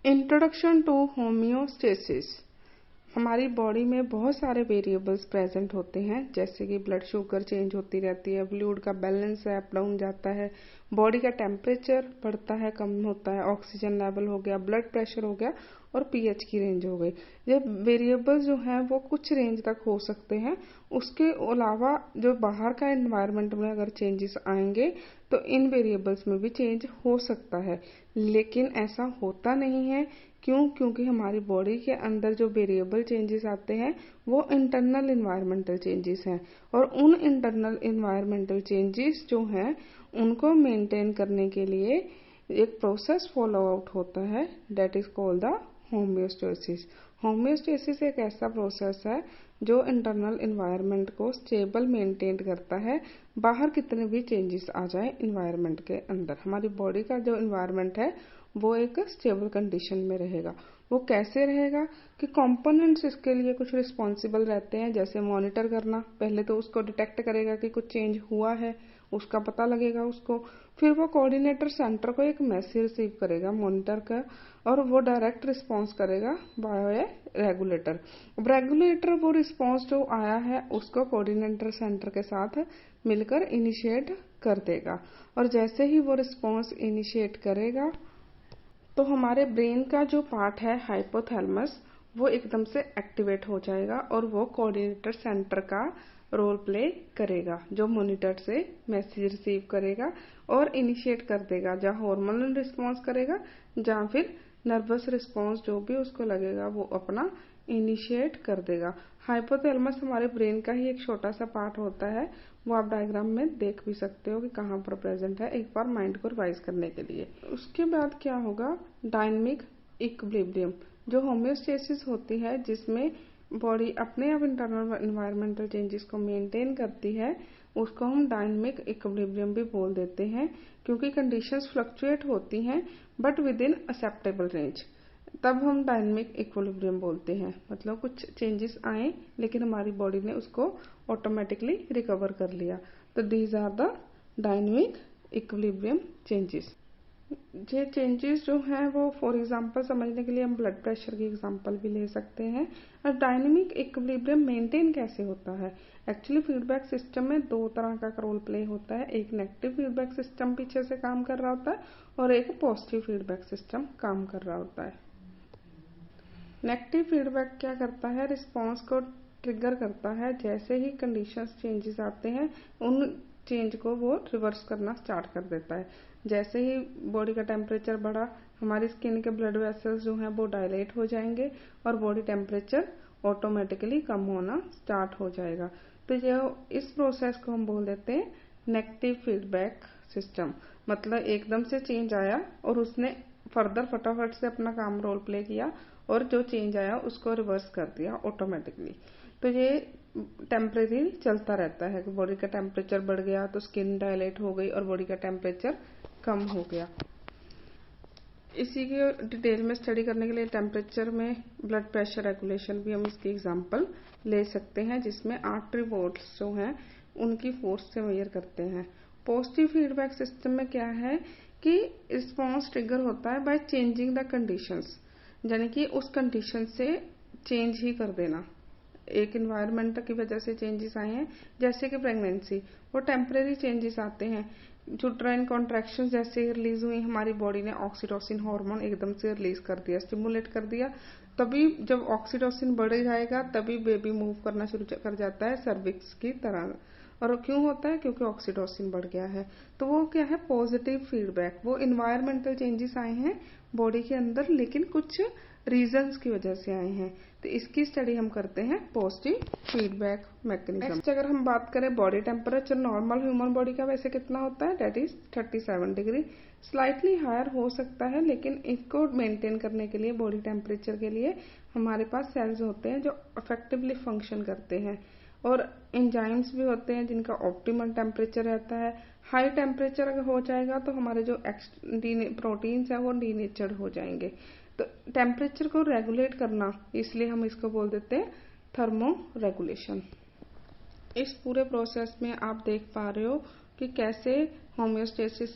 Introduction to homeostasis. हमारी body में बहुत सारे वेरिएबल्स प्रेजेंट होते हैं, जैसे कि ब्लड शुगर चेंज होती रहती है, फ्लूइड का बैलेंस है, अप डाउन जाता है, बॉडी का टेम्परेचर बढ़ता है कम होता है, ऑक्सीजन लेवल हो गया, ब्लड प्रेशर हो गया और पीएच की रेंज हो गई। ये वेरिएबल्स जो हैं वो कुछ रेंज तक हो सकते हैं। उसके अलावा जो बाहर का एनवायरनमेंट में अगर चेंजेस आएंगे तो इन वेरिएबल्स में भी चेंज हो सकता है, लेकिन ऐसा होता नहीं है। क्योंकि हमारी बॉडी के अंदर जो वेरिएबल चेंजेस आते हैं वो इंटरनल इन्वायरमेंटल चेंजेस हैं, और उन इंटरनल इन्वायरमेंटल चेंजेस जो हैं उनको मेंटेन करने के लिए एक प्रोसेस फॉलो आउट होता है, that is called the homeostasis. Homeostasis एक ऐसा प्रोसेस है जो इंटरनल इन्वायरमेंट को स्टेबल मेंटेन करता है, बाहर कितने भी चेंजेस आ जाए इन्वायरमेंट के अंदर हमारी बॉडी का जो इन्वायरमेंट है वो एक स्टेबल कंडीशन में रहेगा। वो कैसे रहेगा कि कंपोनेंट्स इसके लिए कुछ रिस्पॉन्सिबल रहते हैं, जैसे मॉनिटर करना। पहले तो उसको डिटेक्ट करेगा कि कुछ चेंज हुआ है, उसका पता लगेगा उसको, फिर वो कोऑर्डिनेटर सेंटर को एक मैसेज रिसीव करेगा मॉनिटर का, और वो डायरेक्ट रिस्पॉन्स करेगा बाय रेगुलेटर। अब रेगुलेटर वो रिस्पॉन्स जो आया है उसको कोऑर्डिनेटर सेंटर के साथ मिलकर इनिशिएट कर देगा, और जैसे ही वो रिस्पॉन्स इनिशिएट करेगा तो हमारे ब्रेन का जो पार्ट है हाइपोथैलेमस वो एकदम से एक्टिवेट हो जाएगा और वो कोऑर्डिनेटर सेंटर का रोल प्ले करेगा, जो मॉनिटर से मैसेज रिसीव करेगा और इनिशिएट कर देगा, जहाँ हार्मोनल रिस्पॉन्स करेगा, जहाँ फिर नर्वस रिस्पॉन्स जो भी उसको लगेगा वो अपना इनिशिएट कर देगा। हाइपोथैलेमस हमारे ब्रेन का ही एक छोटा सा पार्ट होता है, वो आप डायग्राम में देख भी सकते हो कि कहाँ पर प्रेजेंट है, एक बार माइंड को रिवाइज करने के लिए। उसके बाद क्या होगा, डायनामिक इक्विलिब्रियम। जो होम्योस्टेसिस होती है जिसमें बॉडी अपने आप इंटरनल एनवायरमेंटल चेंजेस को मेंटेन करती है, उसको हम डायनामिक इक्विलिब्रियम भी बोल देते हैं, क्योंकि कंडीशंस फ्लक्चुएट होती हैं but with in acceptable range, तब हम डायनामिक इक्विलिब्रियम बोलते हैं। मतलब कुछ चेंजेस आए लेकिन हमारी बॉडी ने उसको ऑटोमेटिकली रिकवर कर लिया, तो these are the dynamic equilibrium changes. ये चेंजेस जो हैं वो फॉर एग्जांपल समझने के लिए हम ब्लड प्रेशर की एग्जांपल भी ले सकते हैं। और डायनामिक इक्विलिब्रियम मेंटेन कैसे होता है, एक्चुअली फीडबैक सिस्टम में दो तरह का रोल प्ले होता है। एक नेगेटिव फीडबैक सिस्टम पीछे से काम कर रहा होता है और एक पॉजिटिव फीडबैक सिस्टम काम कर रहा होता है। नेगेटिव फीडबैक क्या करता है, रिस्पॉन्स को ट्रिगर करता है। जैसे ही कंडीशंस चेंजेस आते हैं उन चेंज को वो रिवर्स करना स्टार्ट कर देता है। जैसे ही बॉडी का टेम्परेचर बढ़ा, हमारी स्किन के ब्लड वेसल्स जो हैं वो डायलेट हो जाएंगे और बॉडी टेम्परेचर ऑटोमेटिकली कम होना स्टार्ट हो जाएगा। तो ये इस प्रोसेस को हम बोल देते हैं नेगेटिव फीडबैक सिस्टम। मतलब एकदम से चेंज आया और उसने फर्दर फटाफट से अपना काम रोल प्ले किया और जो चेंज आया उसको रिवर्स कर दिया ऑटोमेटिकली। तो ये टेम्परेरी चलता रहता है कि बॉडी का टेम्परेचर बढ़ गया तो स्किन डायलेट हो गई और बॉडी का टेम्परेचर कम हो गया। इसी के डिटेल में स्टडी करने के लिए टेम्परेचर में ब्लड प्रेशर रेगुलेशन भी हम इसकी एग्जांपल ले सकते हैं, जिसमें आर्टरी वॉल्स जो हैं उनकी फोर्स से मेजर करते हैं। पॉजिटिव फीडबैक सिस्टम में क्या है कि रिस्पॉन्स ट्रिगर होता है बाय चेंजिंग द कंडीशंस, यानी कि उस कंडीशन से चेंज ही कर देना। एक इन्वायरमेंट की वजह से चेंजेस आए हैं, जैसे कि प्रेगनेंसी, वो टेम्परेरी चेंजेस आते हैं। यूट्राइन कॉन्ट्रैक्शन जैसे रिलीज हुई, हमारी बॉडी ने ऑक्सीटोसिन हार्मोन एकदम से रिलीज कर दिया, स्टिमुलेट कर दिया। तभी जब ऑक्सीटोसिन बढ़ जाएगा तभी बेबी मूव करना शुरू कर जाता है सर्विक्स की तरह। और क्यों होता है, क्योंकि ऑक्सीटोसिन बढ़ गया है। तो वो क्या है, पॉजिटिव फीडबैक। वो इन्वायरमेंटल चेंजेस आए हैं बॉडी के अंदर, लेकिन कुछ रीजंस की वजह से आए हैं, तो इसकी स्टडी हम करते हैं पॉजिटिव फीडबैक मैकेनिज्म। नेक्स्ट अगर हम बात करें body temperature normal human body का वैसे कितना होता है, that is 37 degree. Slightly higher हो सकता है, लेकिन इसको मेंटेन करने के लिए बॉडी टेम्परेचर के लिए हमारे पास सेल्स होते हैं जो इफेक्टिवली फंक्शन करते हैं, और एंजाइम्स भी होते हैं जिनका ऑप्टिमल टेम्परेचर रहता है। हाई टेम्परेचर अगर हो जाएगा तो हमारे जो प्रोटीन्स हैं वो डीनेचर्ड हो जाएंगे। तो टेम्परेचर को रेगुलेट करना, इसलिए हम इसको बोल देते हैं थर्मो रेगुलेशन। इस पूरे प्रोसेस में आप देख पा रहे हो कि कैसे होम्योस्टेसिस,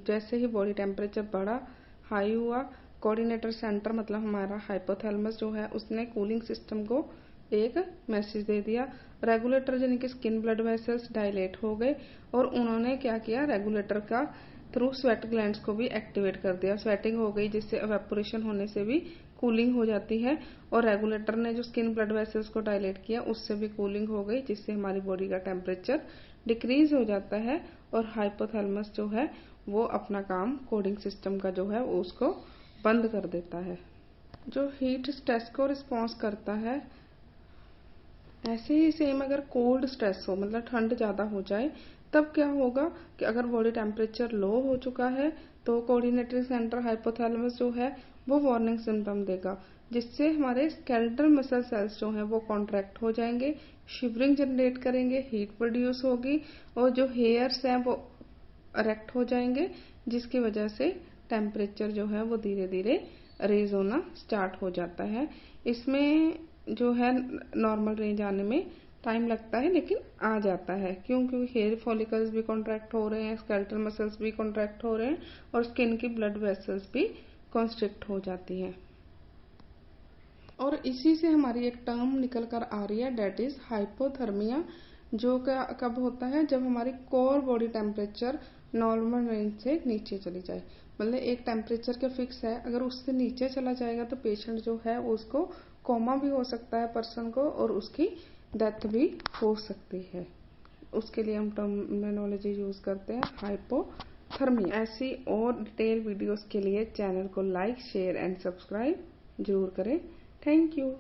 जैसे ही बॉडी टेम्परेचर बढ़ा, हाई हुआ, कोऑर्डिनेटर सेंटर मतलब हमारा हाइपोथैलेमस जो है उसने कूलिंग सिस्टम को एक मैसेज दे दिया। रेगुलेटर यानी कि स्किन ब्लड वेसल्स डायलेट हो गए और उन्होंने क्या किया, रेगुलेटर का थ्रू स्वेट ग्लैंड्स को भी एक्टिवेट कर दिया। स्वेटिंग हो गई जिससे एवेपोरेशन होने से भी कूलिंग हो जाती है, और रेगुलेटर ने जो स्किन ब्लड वेसल्स को डायलेट किया उससे भी कूलिंग हो गई जिससे हमारी बॉडी का टेम्परेचर डिक्रीज हो जाता है। और हाइपोथैलेमस जो है वो अपना काम कूलिंग सिस्टम का जो है उसको बंद कर देता है। जो हीट स्ट्रेस को रिस्पॉन्स करता है, ऐसे ही सेम अगर कोल्ड स्ट्रेस हो मतलब ठंड ज़्यादा हो जाए तब क्या होगा कि अगर बॉडी टेम्परेचर लो हो चुका है तो कोऑर्डिनेटरी सेंटर हाइपोथैलेमस जो है वो वार्निंग सिम्टम देगा, जिससे हमारे स्केलेटल मसल सेल्स जो हैं वो कॉन्ट्रैक्ट हो जाएंगे, शिवरिंग जनरेट करेंगे, हीट प्रोड्यूस होगी और जो हेयर्स हैं वो इरेक्ट हो जाएंगे, जिसकी वजह से टेम्परेचर जो है वो धीरे धीरे रेज होना स्टार्ट हो जाता है। इसमें जो है नॉर्मल रेंज आने में टाइम लगता है लेकिन आ जाता है। क्यों? क्योंकि हेयर फॉलिकल्स भी कॉन्ट्रैक्ट हो रहे हैं, स्केलेटल मसल्स भी कॉन्ट्रैक्ट हो रहे हैं और स्किन की ब्लड वेसल्स भी कॉन्स्ट्रिक्ट हो जाती हैं। और इसी से हमारी एक टर्म निकल कर आ रही है, डेट इज हाइपोथर्मिया, जो कब होता है, जब हमारी core body temperature normal range से नीचे चली जाए। मतलब एक टेम्परेचर के फिक्स है, अगर उससे नीचे चला जाएगा तो पेशेंट जो है उसको कोमा भी हो सकता है पर्सन को, और उसकी डेथ भी हो सकती है। उसके लिए हम टर्मिनोलॉजी यूज करते हैं हाइपोथर्मिया। ऐसी और डिटेल वीडियोस के लिए चैनल को लाइक, शेयर एंड सब्सक्राइब जरूर करें। Thank you.